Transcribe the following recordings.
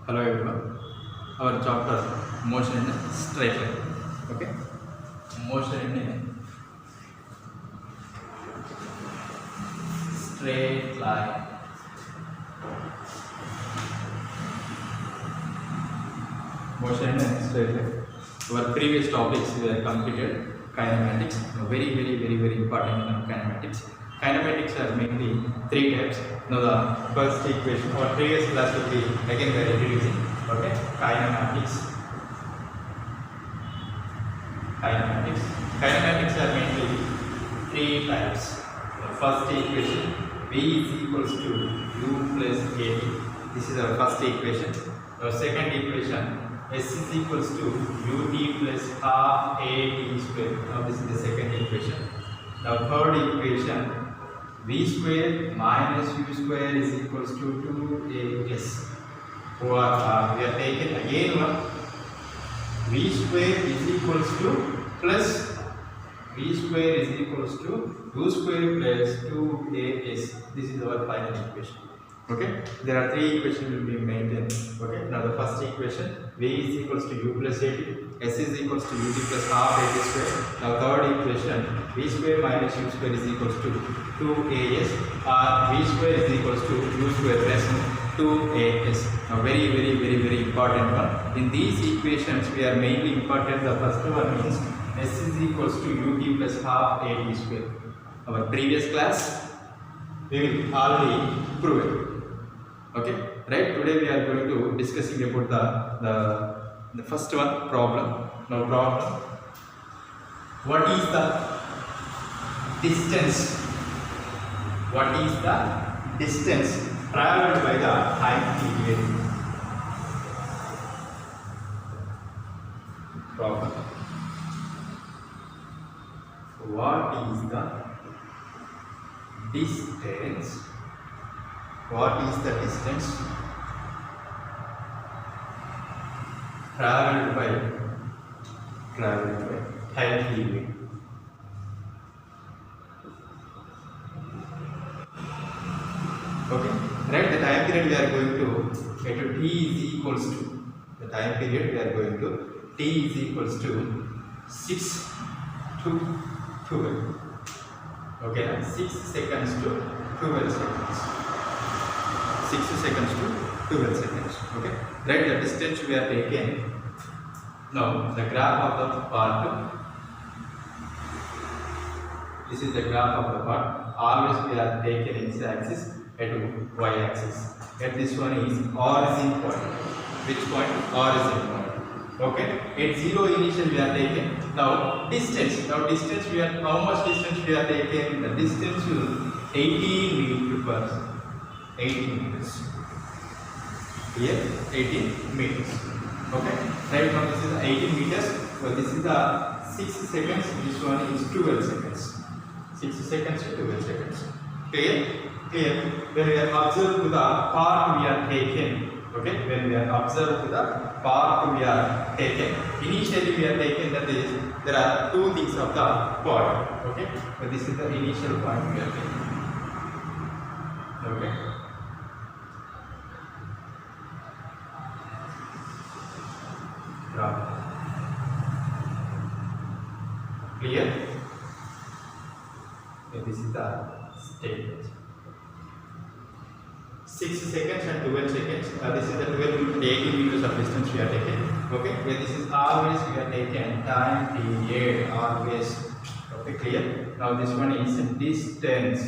Hello everyone. Our chapter motion in a straight line. Okay. Motion in a straight line. Motion in a straight line. Our previous topics were completed. Kinematics. Very important in kinematics. Kinematics are mainly three types. Now the first equation or previous class will be again we are introducing. Okay, kinematics. Kinematics are mainly three types. The first equation v is equals to u plus at. This is our first equation. Our second equation s is equals to ut plus half at square. Now this is the second equation. Now third equation v square minus u square is equals to 2as. We are taking again one. V square is equals to plus v square is equals to u square plus 2as. This is our final equation. Okay, there are three equations will be maintained. Okay, now the first equation v is equals to u plus at, s is equals to ut plus half at square. Now third equation v square minus u square is equals to 2as, or v square is equals to u square plus 2as. Now very important one. In these equations we are mainly important. The first one means s is equals to ut plus half at square. Our previous class we will already prove it. Okay, right? Today we are going to discussing about the first one, problem. Now problem. What is the distance? What is the distance traveled by the time period? Problem. What is the distance? What is the distance traveled by time period? Okay, right? The time period we are going to get to t is equals to the time period we are going to t is equals to 6 to 12. Okay, 6 seconds to 12 seconds. 6 seconds to 12 seconds. Okay, right? The distance we are taking. Now the graph of the part. This is the graph of the part. Always we are taking x-axis and y-axis. And this one is origin point. Which point? Origin point. Okay. At 0 initial we are taking. Now distance. Now distance we are. How much distance we are taking? The distance will 18 meters per. 18 meters. Here 18 meters. Okay. Right now this is 18 meters. So this is the 6 seconds. This one is 12 seconds. 6 seconds to 12 seconds. Clear? Clear. When we are observed to the part we are taking. Okay. When we are observed to the part we are taking. Initially we are taking, that is there are two things of the point. Okay. But this is the initial point we are taking. Okay. Clear? Okay, this is the statement. 6 seconds and 12 seconds. This is the 12 18 meters of distance we are taking. Okay, this is always we are taking time period. Always. Okay, clear? Now this one is distance.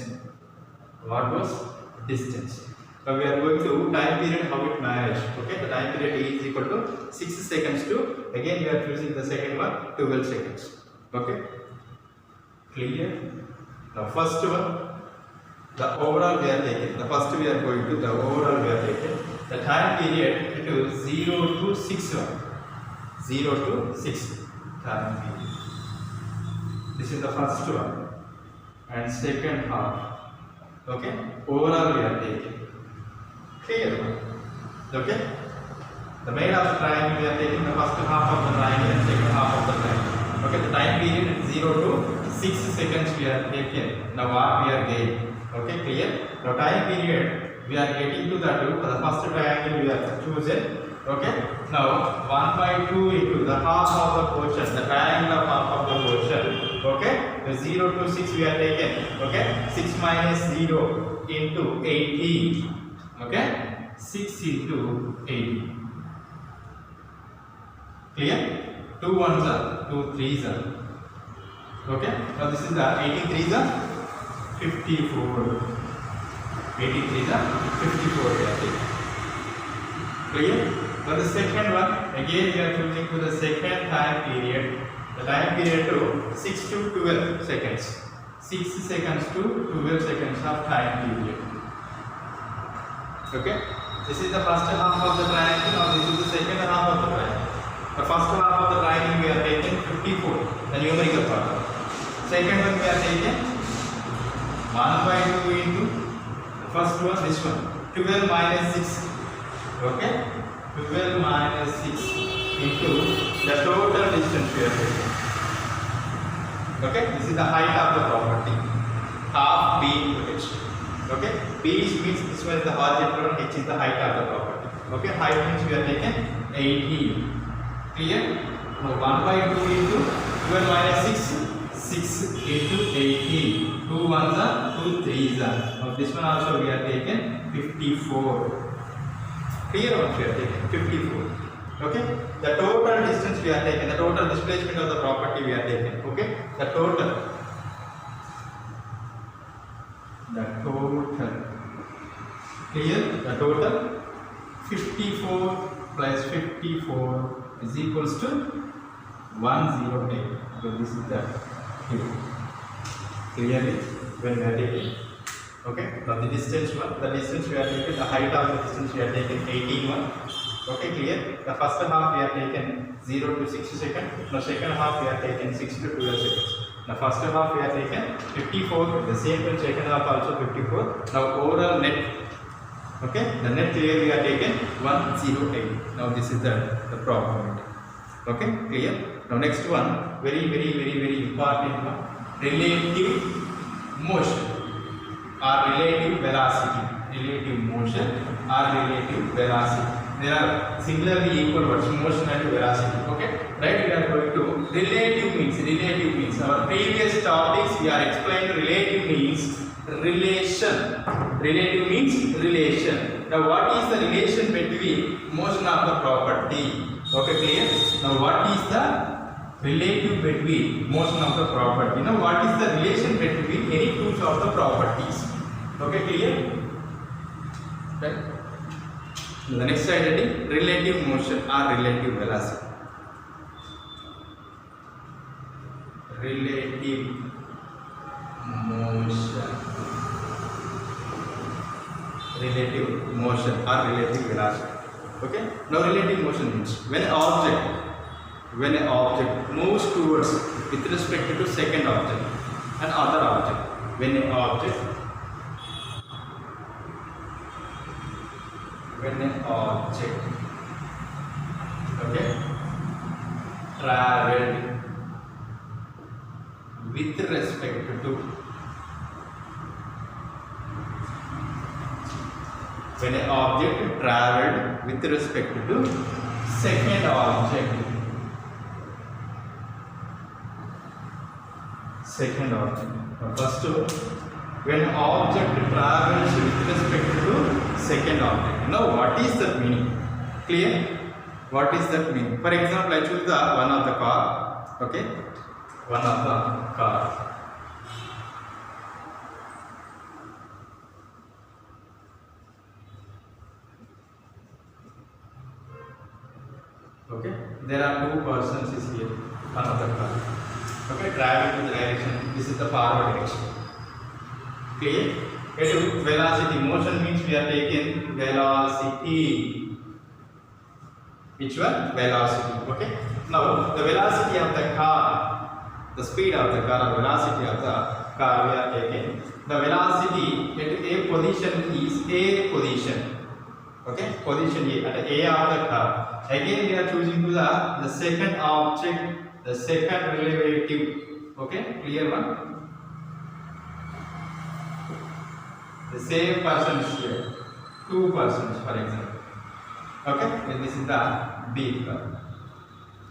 What was distance? Now we are going to time period, how it managed. Okay, the time period is equal to 6 seconds to, again we are choosing the second one, 12 seconds. Okay, clear? The first one, the overall we are taking. The first we are going to, the overall we are taking. The time period to 0 to 6 one. 0 to 6 time period. This is the first one. And second half. Okay, overall we are taking. Clear? Okay? The main of the triangle we are taking the first half of the triangle and second half of the triangle. Okay, the time period is 0 to 6 seconds we are taking. Now what we are getting? Okay, clear? Now time period v we are getting to that root. The first triangle we have chosen. Okay. Now 1 by 2 into the half of the portion, the triangle of half of the portion. Okay. The 0 to 6 we are taken. Okay. 6 minus 0 into 18. Okay. 6 into 18. Clear? 2 ones are 2 threes are. Okay. Now this is the 18 threes are 54. 18 threes are 54 we are taking. Clear? For the second one, again we are choosing to the second time period. The time period to 6 to 12 seconds. 6 seconds to 12 seconds of time period. Okay? This is the first half of the triangle, or this is the second half of the triangle. The first half of the triangle we are taking 54, the numerical part. Second one we are taking 1 by 2 into the first one, this one, 12 minus 6. Okay? 12 minus 6 into the total distance we are taking. Okay? This is the height of the property. Half b into h. Okay? B means this one is the horizontal and h is the height of the property. Okay? Height means we are taking 18. Clear? Now 1 by 2 into 12 minus 6. 6 into 18. 2 ones are 2 threes are. Now this one also we are taking 54. Clear what we are taking? 54. Okay? The total distance we are taking, the total displacement of the property we are taking. Okay? The total. Clear? The total 54 plus 54 is equals to 108. So this is the here. Clearly when we are taking. Okay, now the distance one, the distance we are taking, the height of the distance we are taking 18 one. Okay, clear? The first half we are taken 0 to 60 seconds. Now second half we are taken 6 to 12 seconds. The first half we are taken 54. The same time second half also 54. Now overall net. Okay, the net clear we are taken 108. Now this is the probability. Okay, clear? Now next one, very important one, relative motion. Or relative velocity. Relative motion or relative velocity. There are similarly equal words, motion and velocity. Okay, right? We are going to relative means. Our previous topics we are explained relative means relation. Relative means relation. Now what is the relation between motion of the property? Okay, clear? Now what is the relative between motion of the property? Now what is the relation between any two of the properties? Okay, clear? Right? The next identity, relative motion or relative velocity. Relative motion. Relative motion or relative velocity. Okay? Now relative motion means when an object moves towards with respect to second object and other object. When an object okay, traveled with respect to when an object traveled with respect to second object. First, when object travels with respect to second object. Now, what is that meaning? Clear? What is that meaning? For example, I choose the one of the car. Okay, one of the car. Okay, there are two persons is here. One of the car. Okay, traveling to the direction. This is the forward direction. Clear? Okay, velocity. Motion means we are taking velocity. Which one? Velocity. Okay. Now the velocity of the car, the speed of the car, velocity of the car we are taking. The velocity at a position is a position. Okay, position A at A of the car. Again we are choosing to the second object, the second derivative. Okay, clear one? The same person is here. 2%, for example. Okay, and this is the B curve.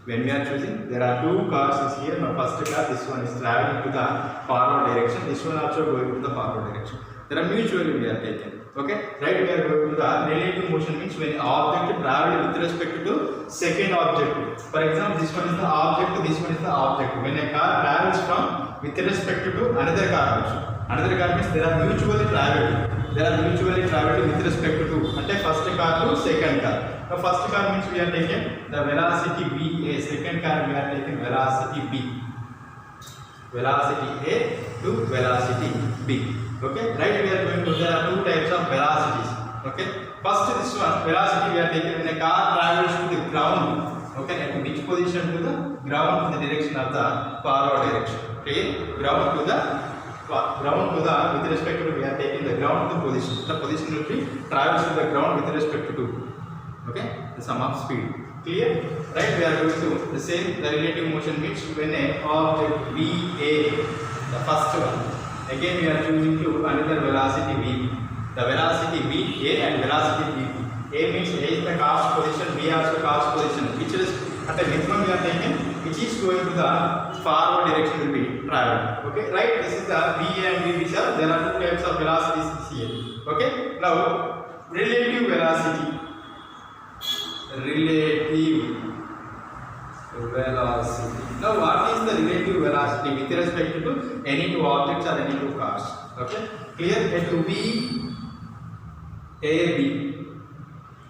When we are choosing, there are two cars is here. Now first car, this one is traveling to the forward direction. This one also going to the forward direction. There are mutually we are taken. Okay, right? We are going to the relative motion means when object travel with respect to second object. For example, this one is the object. This one is the object. When a car travels from with respect to another car also. Another car means there are mutually traveled. They are mutually traveled with respect to first car to second car. Now first car means we are taking the velocity V A, second car we are taking velocity B. Velocity A to velocity B. Okay, right? We are going to, there are two types of velocities. Okay, first this one velocity we are taking when a car travels to the ground. Okay, at which position? To the ground in the direction of the forward direction. Okay, ground to the with respect to, we are taking the ground to position. The position will be travels to the ground with respect to, okay, the sum of speed. Clear? Right? We are going to the same, the relative motion means when a object VA, the first one, again we are choosing to another velocity V. The velocity VA and velocity VB. A means A is the cast position, B also cast position, which is at the minimum we are taking, which is going to the forward direction will be traveled. Okay, right? This is the VA and V, which are, there are two types of velocities here. Okay, now relative velocity. Relative velocity. Now, what is the relative velocity with respect to any two objects or any two cars? Okay, clear? It will be VAB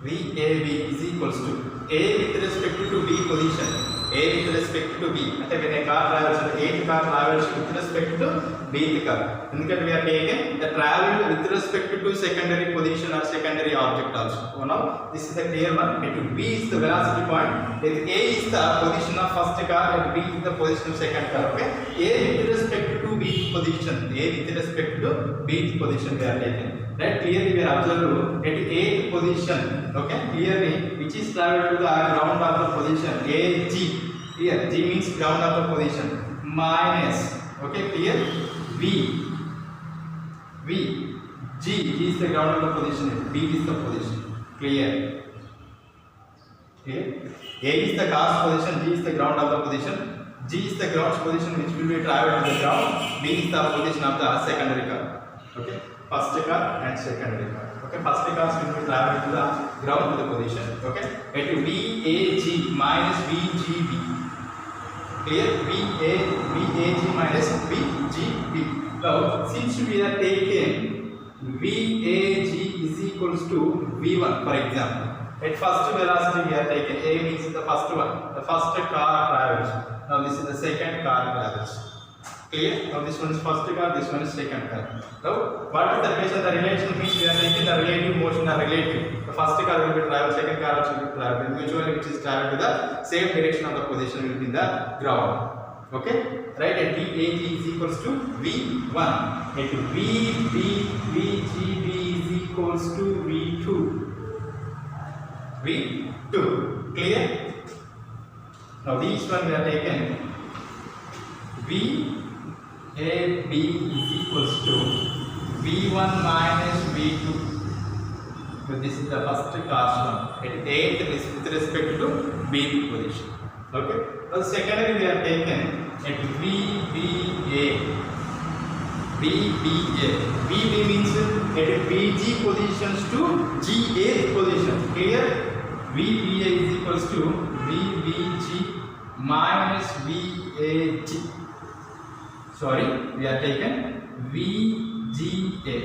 is equals to A with respect to B position. A with respect to B. When a car travels, A car travels with respect to B car. We are taking the travel with respect to secondary position or secondary object also. So now this is the clear one. B is the velocity point. Then A is the position of first car and B is the position of second car. Okay. A with respect to B position. A with respect to B position we are taking. Right? Clearly we are observing at 8th position. Okay. Clearly which is traveled to the ground of the position AG. Here G means ground of the position minus. Okay. Clear? G is the ground of the position. B is the position. Clear? Okay. A is the cast position. G is the ground of the position. G is the ground position which will be traveled to the ground. B is the position of the secondary car. Okay. First car and secondary car. Okay, first cars will be traveled to the ground to the position. Okay, it will VAG minus VGB. Clear? VAG minus VGB. Now, since we are taking VAG is equals to V1, for example, at first velocity we are taking A means the first one, the first car travels. Now, this is the second car travels. Clear? Now this one is first car, this one is second car. Now what is the relation? The relation means we are taking the relative motion or relative. The first car will be travel, second car also will be travel. Mutually which is travel to the same direction of the position will be in the ground. Okay? Right? And VAG is equals to V1. And VGB is equals to V2. V2. Clear? Now this one we are taking VAB is equals to V1 minus V2. So this is the first cast one. At 8th with respect to B position. Okay. Now secondary we are taken at VBA. VB means at BG positions to GA position. Clear? VBA is equals to VBG minus VAG. Sorry, we are taken VGA.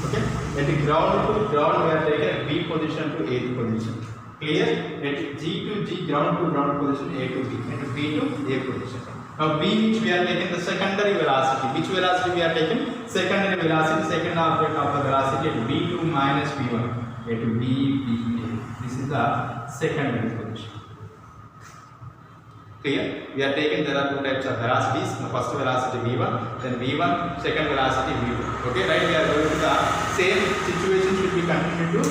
Okay, at the ground to ground we are taken B position to A position. Clear? At G to G, ground to ground position, A to B, and B to A position. Now B which we are taking the secondary velocity. Which velocity we are taking? Secondary velocity, second object of the velocity at B2 minus B1. A to B, B, A. This is the secondary position. Clear? We are taking, there are two types of velocities. The first velocity V1, then V1, second velocity V2. Okay, right? We are going to the same situations which we continue to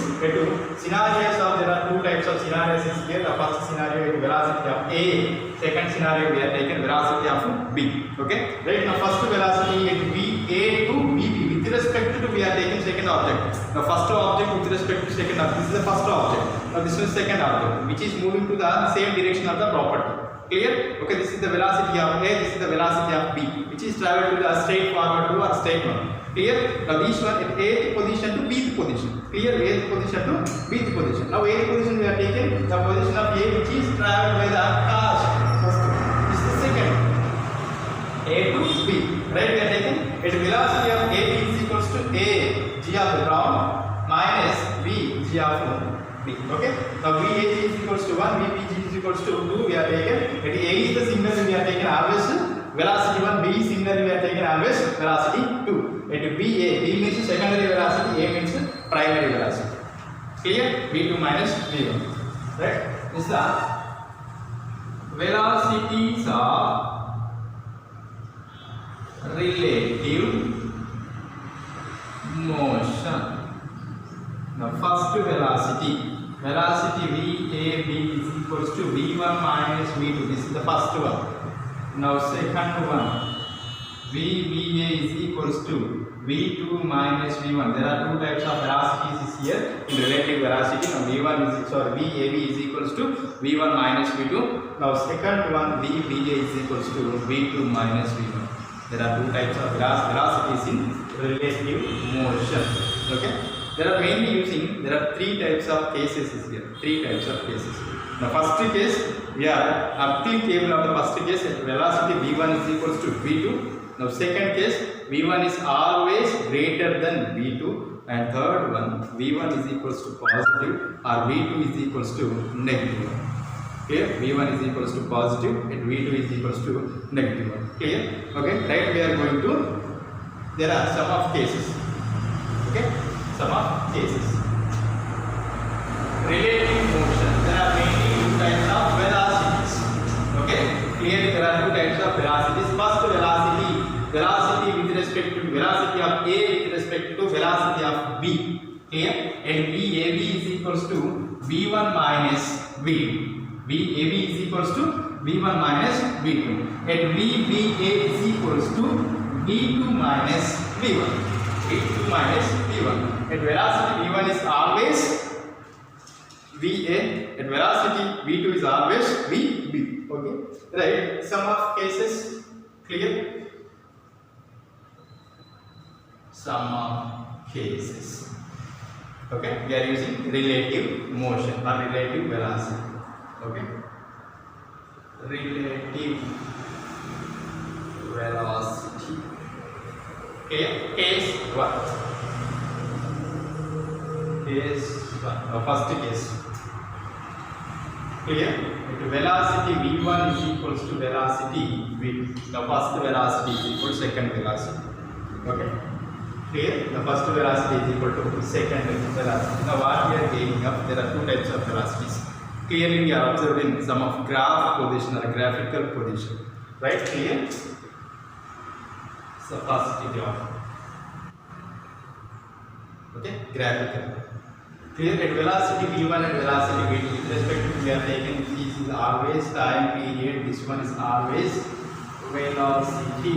scenarios of, there are two types of scenarios is here. The first scenario is velocity of A. Second scenario we are taking velocity of B. Okay? Right? Now first velocity at VA to VB. With respect to we we are taking second object. The first object with respect to second object. This is the first object. Now this is second object, which is moving to the same direction of the property. Clear? Okay, this is the velocity of A, this is the velocity of B, which is traveled to the straight forward to or straight one. Clear? Now this one at Ath position to Bth position. Clear? Ath position to Bth position. Now Ath position we are taking the position of A, which is traveled by the cast. This is the second. A to B. Right? We are taking at velocity of A is equals to A g of the ground minus V g of B. Okay? Now VAG is equals to 1, VBG is equals to 2. We are taken. At A is the signal we are taken always velocity 1, B signal we are taken always velocity 2. At B means secondary velocity, A means primary velocity. Clear? V2 minus V1. Right? This is the velocities of relative motion. Now first velocity VAB is equals to V1 minus V2. This is the first one. Now second one, VBA is equals to V2 minus V1. There are two types of velocities here in relative velocity. Now VAB is equals to V1 minus V2. Now second one, VBA is equals to V2 minus V1. There are two types of velocities in relative motion. Okay. There are three types of cases here. Three types of cases. The first case, we are applicable of the first case at velocity V1 is equals to V2. Now second case, V1 is always greater than V2. And third one, V1 is equals to positive or V2 is equals to negative. Clear? V1 is equals to positive and V2 is equals to negative. Clear? Okay. Right? We are going to, there are some of cases. Okay. Some of cases. Relative motion. There are mainly two types of velocities. Okay. Clearly there are two types of velocities. First velocity with respect to velocity of A with respect to velocity of B. Clear? And VAB is equals to V1 minus V2. VAB is equals to V1 minus V2. And VBA is equals to V2 minus V1. V2 minus V1. At velocity V1 is always VA. At velocity V2 is always VB. Okay. Right. Some of cases. Clear? Some of cases. Okay. We are using relative motion or relative velocity. Okay. Relative velocity. Okay. Case 1. Case 1. First case. Clear? Velocity V1 is equals to velocity V2. The first velocity is equal to second velocity. Okay. Clear? The first velocity is equal to second velocity. Now what we are gaining up, there are two types of velocities. Clearly we are observing some of graph position or graphical position. Right? Clear? So first graph. Okay? Graphical. Clear? At velocity V1 and velocity V2 with respect to we are taking this is always time period, this one is always velocity.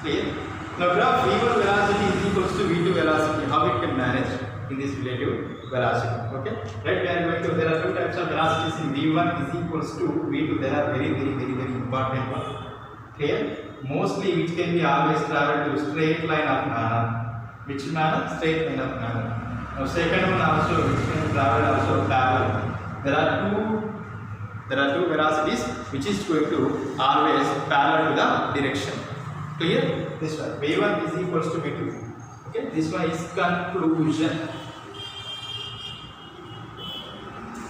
Clear? Now graph V1 velocity is equals to V2 velocity. How it can manage in this relative velocity? Okay? Right? We are going to, there are two types of velocities in V1 is equals to V2. There are very important one. Clear? Mostly which can be always traveled to straight line of manner. Which manner? Straight line of manner. Now second one also which can travel also parallel. There are two velocities which is going to always parallel to the direction. Clear? This one V1 is equals to V2. Okay, this one is conclusion.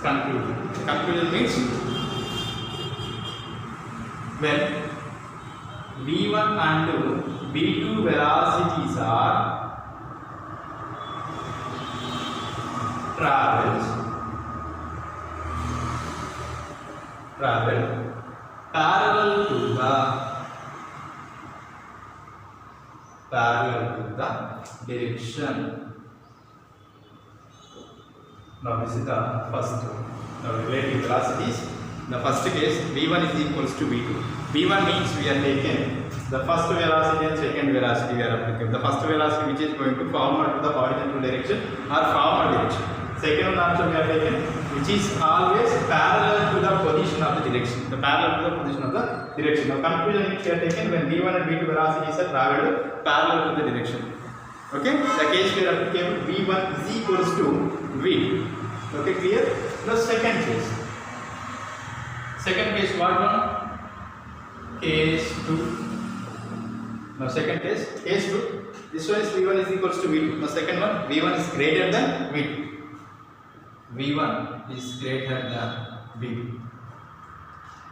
Conclusion means when V1 and V2 velocities are traveled parallel to the direction. Now this is the first one. Now relative velocities. The first case V1 is equals to V2. V1 means we are taking the first velocity and second velocity we are applicable. The first velocity which is going to forward to the horizontal direction or forward direction. Second one also we are taken which is always parallel to the position of the direction. The parallel to the position of the direction. Now conclusion which we are taken when v1 and v2 velocities are traveled parallel to the direction. Okay, the case we are applicable v1 is equals to v2. Okay, clear? Now second case. Second case what one? Case 2. Now second case 2. This one is v1 is equals to v2. Now second one v1 is greater than v2. v1 is greater than v2.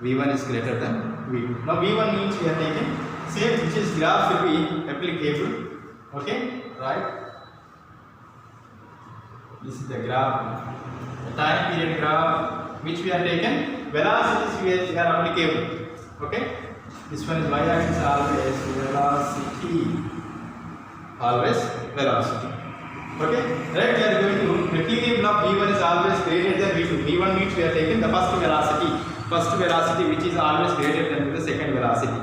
v1 is greater than v2. Now v1 means we are taking same which is graph will be applicable. Okay, right? This is the graph, the time period graph which we are taken. Velocities we are applicable. Okay. This one is y-axis always velocity. Always velocity. Okay? Right? We are going to material of v1 is always greater than v2. v1 means we are taking the first velocity. First velocity which is always greater than the second velocity.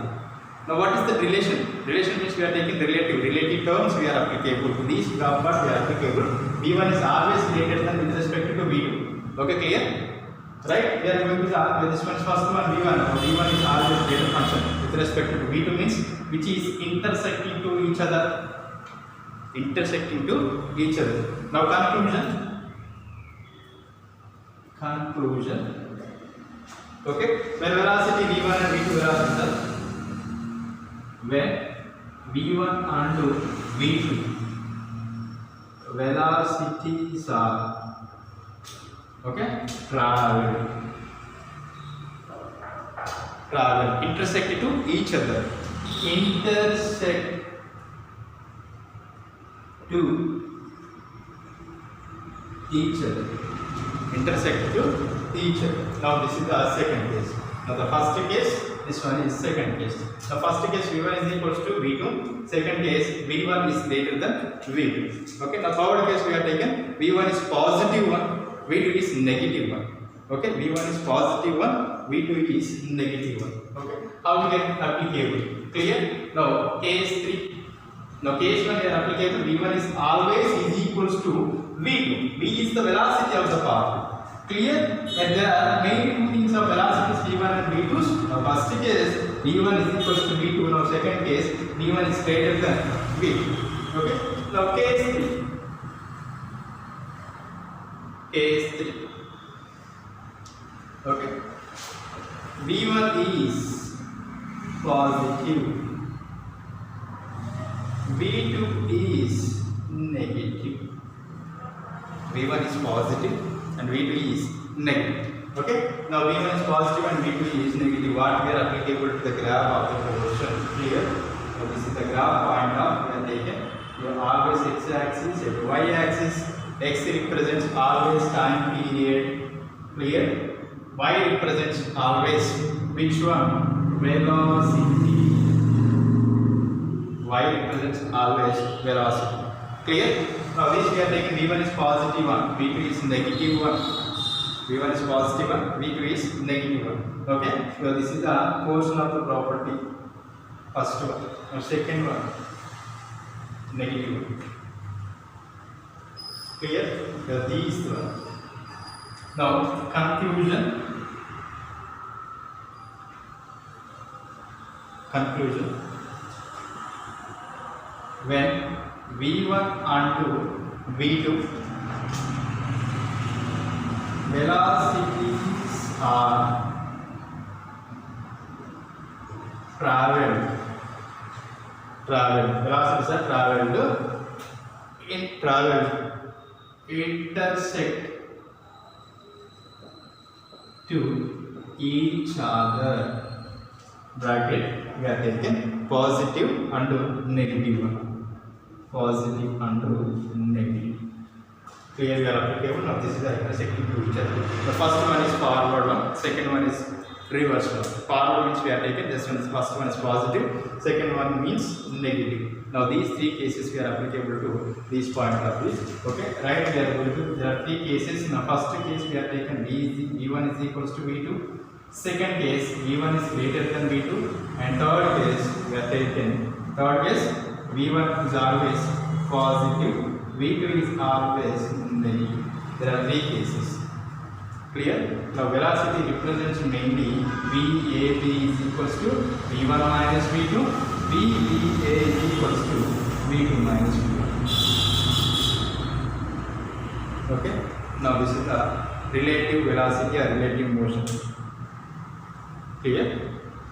Now what is the relation? Relation means we are taking relative terms we are applicable to these graph parts we are applicable. v1 is always greater than with respect to v2. Okay, clear? Right? We are going to start with this one is first one v1. v1 is always greater function with respect to v2 means which is intersecting to each other. Intersecting to each other. Now conclusion. Okay? When velocity v1 and v2 velocities are when v1 and v2 velocities are travel intersect to each other. Intersect to each other. Intersect to each other. Now this is the second case. Now the first case, this one is second case. The first case v1 is equals to v2. Second case v1 is greater than v2. Okay. Now third case we are taken v1 is positive one. v2 is negative 1. Okay, v1 is positive 1, v2 is negative 1. Okay, how we get applicable? Clear? Now, case 3. Now, case 1 is applicable. v1 is always is equals to v2. v is the velocity of the particle. Clear? And there are mainly two things of velocities v1 and v2. Now, first case v1 is equals to v2. Now, second case v1 is greater than v2. Okay. Now, case 3. Case 3. Okay. v1 is positive. v2 is negative. v1 is positive and v2 is negative. Okay. Now v1 is positive and v2 is negative. What we are applicable to the graph of the proportion here. So this is the graph point of we are taken. You have always x-axis and y-axis. X represents always time period. Clear? Y represents always which one? Velocity. Y represents always velocity. Clear? Now this we are taking v1 is positive 1, v2 is negative 1. v1 is positive 1, v2 is negative 1. Okay? So this is the portion of the property. First one. Now second one. Negative 1. Clear? These one. Now conclusion. When v1 and v2 velocities are traveled. Velocities are traveled. Intersect to each other. Bracket we are taken positive and negative one. Positive and negative. Here we are applicable. Now this is the intersecting to each other. The first one is forward one. Second one is reverse one. Forward means we are taken. This one is first one is positive. Second one means negative. Now these three cases we are applicable to these point of view. Okay, right? We are going to. There are three cases. In the first case we are taken v1 is equals to v2. Second case, V1 is greater than V2, and third case we are taken. Third case, V1 is always positive, V2 is always negative. There are three cases. Clear? Now velocity represents mainly VAB is equals to V1 minus V2, VBA is equals to V2 minus V1. Okay? Now this is the relative velocity or relative motion. Clear?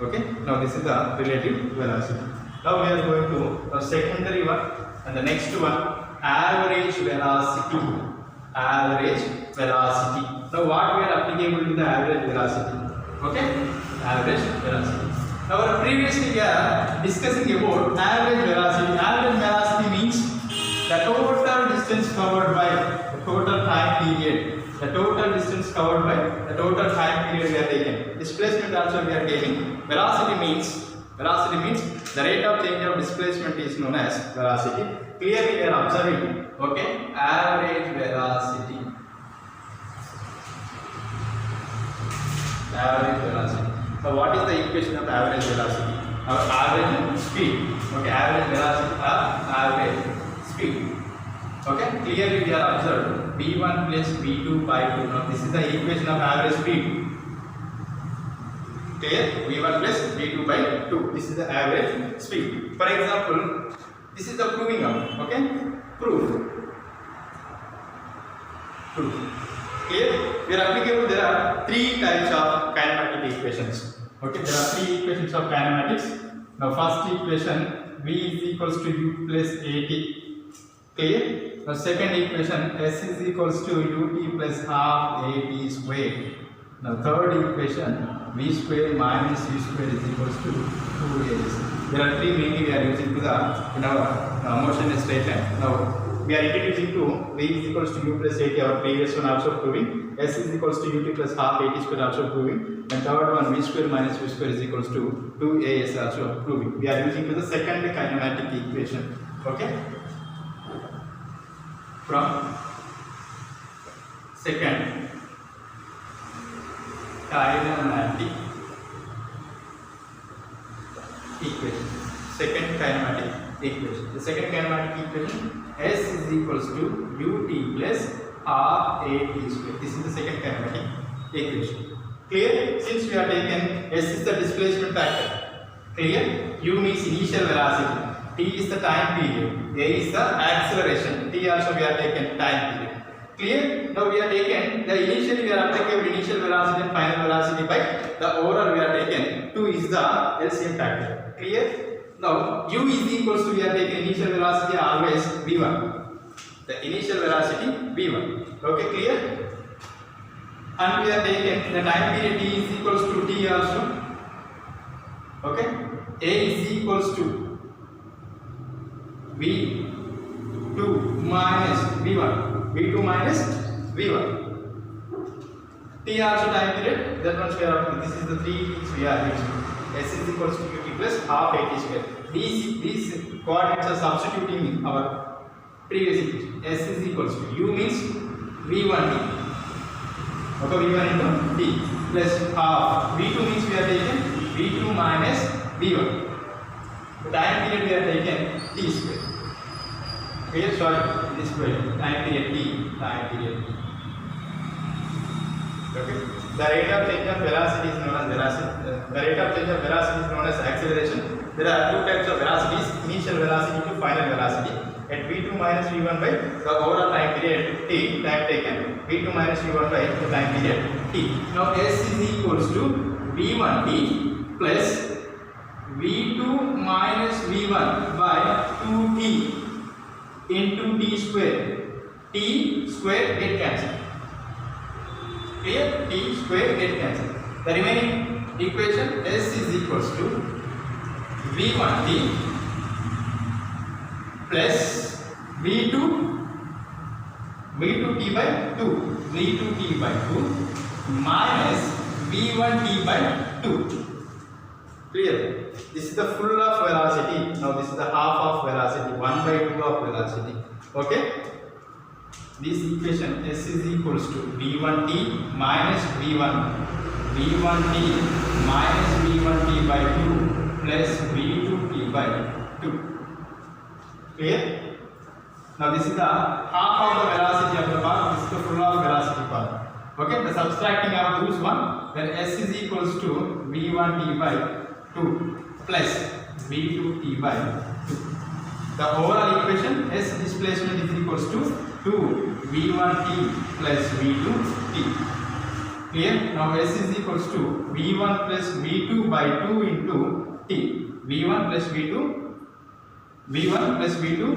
Okay? Now this is the relative velocity. Now we are going to the secondary one, and the next one, average velocity. Average velocity. Now what we are applicable to the average velocity? Okay? Average velocity. Now previously we are discussing about average velocity. Average velocity means the total distance covered by the total time period. The total distance covered by the total time period we are taking. Displacement also we are taking. Velocity means the rate of change of displacement is known as velocity. Clearly we are observing, okay, average velocity. Average velocity. So what is the equation of average velocity? Our average speed. Okay, average velocity or average speed. Okay, clearly we are observed V1 plus V2 by 2. Now this is the equation of average speed. Clear? V1 plus V2 by 2. This is the average speed. For example, this is the proving of, okay? Proof. Clear? We are applicable. There are three types of kinematic equations. Okay, there are three equations of kinematics. Now, first equation V is equals to U plus AT. Clear? Now, second equation S is equals to UT plus half AT squared. Now, third equation V square minus U square is equals to 2AS. There are three mainly we are using to the in our motion in straight line. Now, we are introducing to V is equals to U plus AT, our previous one also proving. S is equals to UT plus half AT square also proving. And third one V square minus U square is equals to 2AS also proving. We are using to the second kinematic equation. Okay? From second kinematic equation. Second kinematic equation. The second kinematic equation, S is equals to UT plus half AT square. This is the second kinematic equation. Clear? Since we are taken S is the displacement factor. Clear? U means initial velocity. T is the time period. A is the acceleration. T also we are taken time period. Clear? Now we are taken the initially we are applicable initial velocity and final velocity by the overall we are taken 2 is the LCM factor. Clear? Now U is equals to we are taking initial velocity always V1. The initial velocity V1. Okay, clear? And we are taking the time period T is equals to T also. Okay? A is equals to V2 minus V1. V2 minus V1. T also time period. That one we are. This is the three things we are using. S is equals to UT plus half AT square. These coordinates are substituting in our previous equation. S is equals to U means V1T. Okay, V1 into T plus half. V2 means we are taking V2 minus V1. The time period we are taking T square. Clear? Sorry, this way. Time period T. Time period T. Okay. The rate of change of velocity is known as velocity. The rate of change of velocity is known as acceleration. There are two types of velocities: initial velocity to final velocity. At V2 minus V1 by the overall time period T, time taken. V2 minus V1 by the time period T. Now S is equals to V1T plus V2 minus V1 by 2T into T square. T square get cancelled. Clear? T square get cancelled. The remaining equation S is equals to V1T plus V2T by 2. V2T by 2 minus V1T by 2. Clear? This is the full of velocity. Now this is the half of velocity. 1 by 2 of velocity. Okay? this equation S is equals to V1t minus V1t minus V1t by 2 plus V2t by 2. Clear? Now this is the half of the velocity of the part, this is the full of velocity part. Okay, the subtracting of those one, then S is equals to V1t by 2 plus V2t by 2. The overall equation S displacement is equals to 2 V1t plus V2t. Clear? Now S is equals to V1 plus V2 by 2 into t. V1 plus V2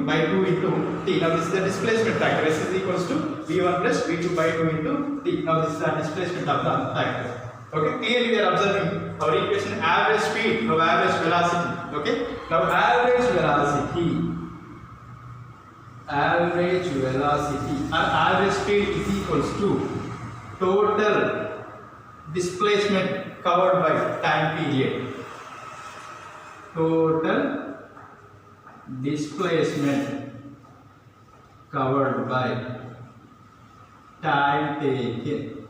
by 2 into t. Now this is the displacement factor. S is equals to V1 plus V2 by 2 into t. Now this is the displacement of the factor. Okay, clearly we are observing our equation average speed, now average velocity. Okay, now average velocity and average speed is equals to total displacement covered by time period. Total displacement covered by time taken.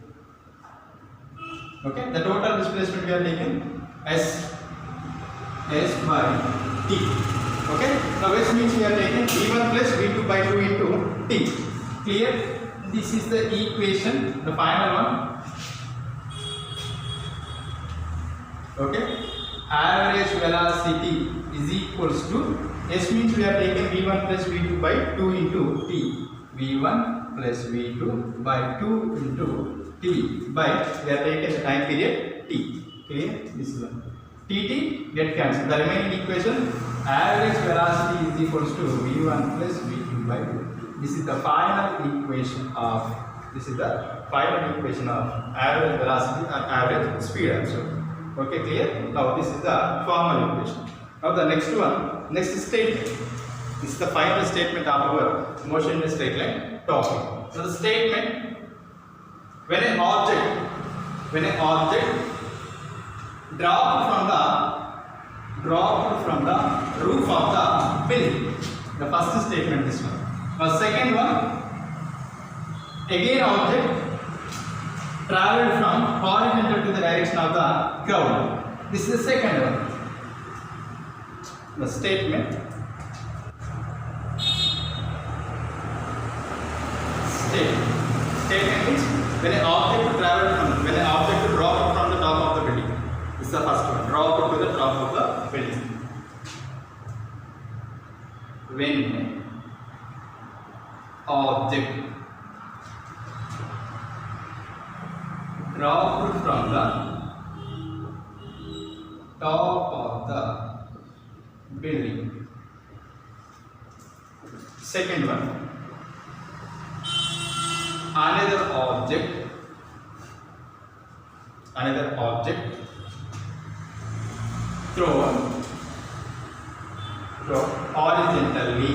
Okay, the total displacement we are taking S by t. Okay, now S means we are taking V1 plus V2 by 2 into t. Clear? This is the equation, the final one. Okay, average velocity is equals to S means we are taking V1 plus V2 by 2 into t. V1 plus V2 by 2 into t by we are taking the time period t. Clear? This is one. Tt get cancelled. The remaining equation average velocity is equals to V1 plus V2 by 2. This is the final equation of average velocity and average speed also. Okay, clear? Now this is the formal equation. Now the next one, next statement. This is the final statement of our motion in a straight line topic. So the statement: when an object dropped from the roof of the building. The first statement, this one. Now second one, again object traveled from horizontal to the direction of the ground. This is the second one. The statement means when an object dropped from the top of the building. This is the first one. Drop to the top of the building. When object dropped from the top of the building. Second one, another object thrown horizontally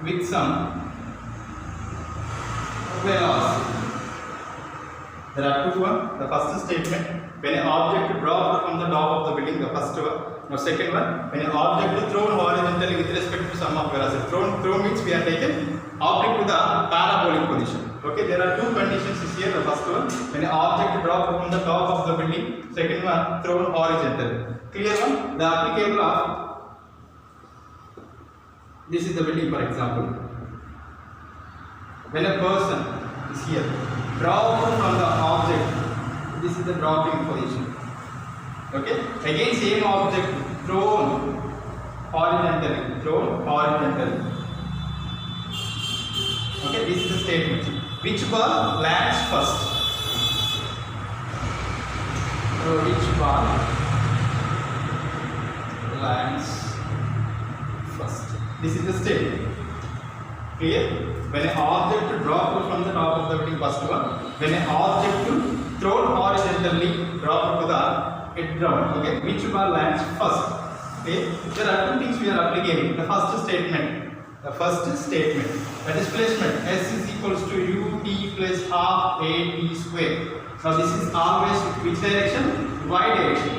with some velocity. There are two ones. The first statement, when an object dropped from the top of the building, the first one. Now second one, when an object thrown horizontally with respect to some of velocity. Thrown means we are taking object to the parabolic position. Okay, there are two conditions here. The first one, when an object dropped from the top of the building. Second one, thrown horizontally. Clear one? The applicable of this is the building, for example. When a person is here, dropped from the object, this is the dropping position. Okay, again same object thrown horizontally. Okay, this is the statement. Which ball lands first? So which ball lands first? This is the statement. Clear? When an object dropped from the top of the building, first one. When an object thrown horizontally dropped to the ground. Okay, which ball lands first? Okay, there are two things we are applying. The first statement, the displacement S is equals to ut plus half at square. Now this is always which direction? Y direction.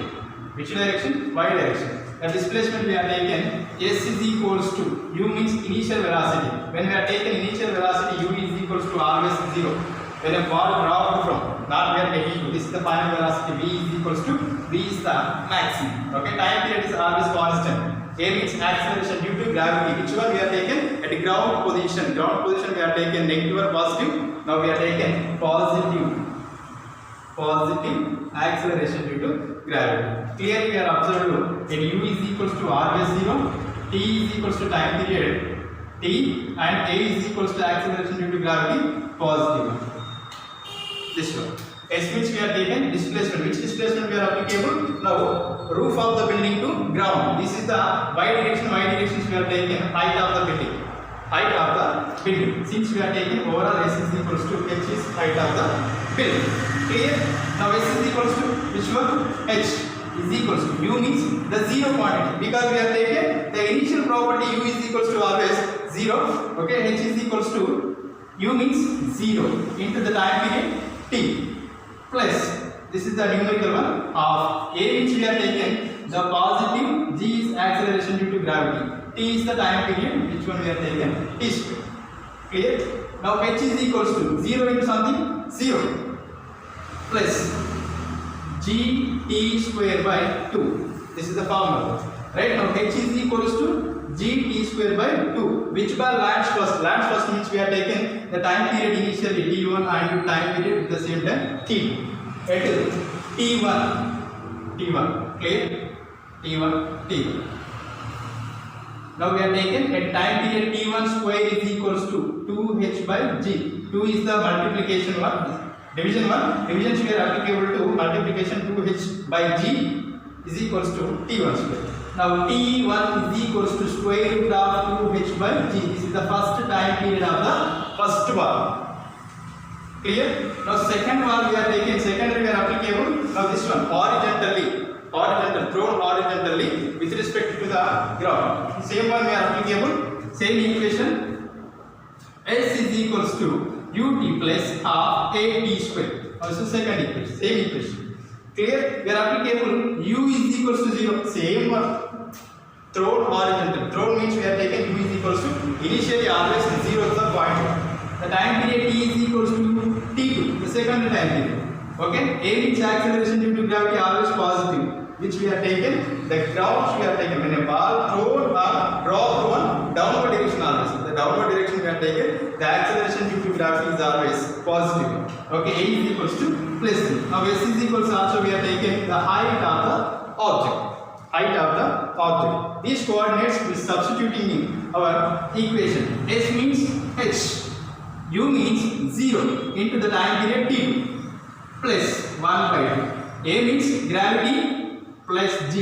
Which direction? Y direction. the displacement we are taken s is equals to u means initial velocity. When we are taken initial velocity, u is equals to always 0. When a ball dropped from, not we are taking to, this is the final velocity, v is equals to, v is the maximum. Okay, time period is always constant. A means acceleration due to gravity. Which one we are taken? At the ground position. Ground position we are taken negative or positive. Now we are taken positive. Positive acceleration due to gravity. Clearly we are observed that u is equals to always 0, t is equals to time period t, and a is equals to acceleration due to gravity positive. This one. S which we are taken displacement. Which displacement we are applicable? Now roof of the building to ground. This is the y direction. Y directions we are taken height of the building. Height of the building. Since we are taking overall s is equals to h is height of the building. Clear? Now s is equals to which one? H is equals to u means the zero quantity, because we are taken the initial property u is equals to always 0. Okay, h is equals to u means 0 into the time period t. Plus, this is the numerical one of a which we are taken the positive, g is acceleration due to gravity, t is the time period which one we are taken t square. Clear? Now h is equals to 0 into something 0 plus g t square by 2. This is the formula. Right now h is equals to g t square by 2. Which bar lands first? Lands first means we are taken the time period initially t1 and time period at the same time t2. At t1, clear? t1. Now we are taken at time period t1 square is equals to 2h by g. 2 is the multiplication one. Division 1. Division we are applicable to multiplication 2h by g is equals to t1 square. Now t1 is equals to square root of 2h by g. This is the first time period of the first bar. Clear? Now second one we are taking, secondary we are applicable. Now this one horizontally, thrown horizontally with respect to the ground. Same one we are applicable, same equation. S is equals to ut plus half a t square. Also second equation, same equation. Clear? We are applicable u is equals to 0. Same one. Thrown horizontal. Thrown means we are taking u is equals to initially always 0 is the point. The time period t is equals to t2, the second time period. Okay? A means acceleration due to gravity always positive, which we are taken. The ground we are taken when a ball thrown or dropped one downward direction always. The downward direction we are taken. The acceleration due to gravity is always positive. Okay? A is equals to plus 3. Now s is equals to also we are taken the height of the object. Height of the object. These coordinates we substituting in our equation. S means h. U means 0 into the time period t2 plus 1 by 2. A means gravity plus g.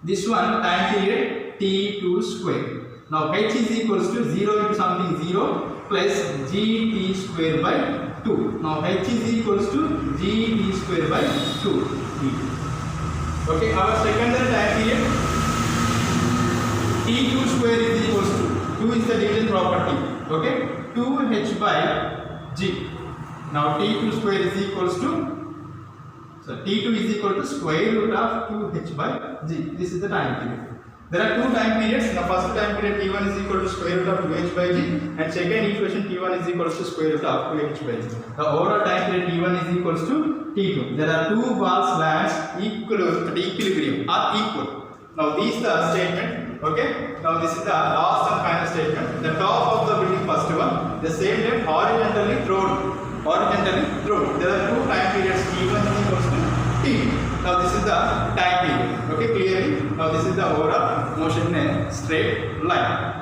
This one time period t2 square. Now h is equals to 0 into something 0 plus gt square by 2. Now h is equals to gt square by 2. Okay, our secondary time period t2 square is equals to 2 is the division property. Okay, 2h by g. Now t2 square is equals to, so t2 is equal to square root of 2h by g. This is the time period. There are two time periods. The first time period t1 is equal to square root of 2h by g, and second equation t1 is equal to square root of 2h by g. The overall time period t1 is equal to t2. There are two balls lands equal at equilibrium or equal. Now these the statement. Okay. Now this is the last and final statement. The top of the building, first one, the same time horizontally thrown. There are two time periods t1 is equal to t2. Now this is the time period. Okay, clearly. Now this is the overall motion in a straight line.